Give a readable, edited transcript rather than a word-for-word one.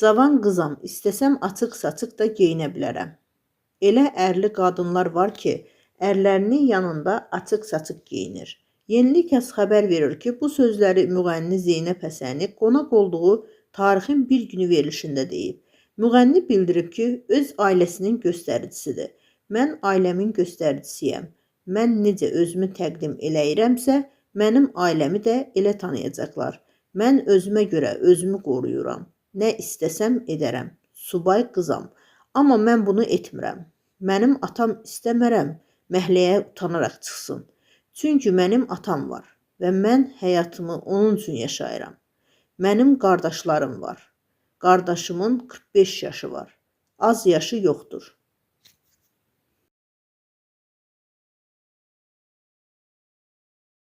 Cavan qızam, istəsəm açıq-saçıq da geyinə bilərəm. Elə ərli qadınlar var ki, ərlərinin yanında açıq-saçıq geyinir. Yenilik Kəs xəbər verir ki, bu sözləri müğənni Zeynəb Həsəni qonaq olduğu tarixin bir günü verilişində deyib. Müğənni bildirib ki, öz ailəsinin göstəricisidir. Mən ailəmin göstəricisiyəm. Mən necə özümü təqdim eləyirəmsə, mənim ailəmi də elə tanıyacaqlar. Mən özümə görə özümü qoruyuram. Nə istəsəm edərəm. Subay qızam. Amma mən bunu etmirəm. Mənim atam istəmərəm məhləyə utanaraq çıxsın. Çünki mənim atam var və mən həyatımı onun üçün yaşayıram. Mənim qardaşlarım var. Qardaşımın 45 yaşı var. Az yaşı yoxdur.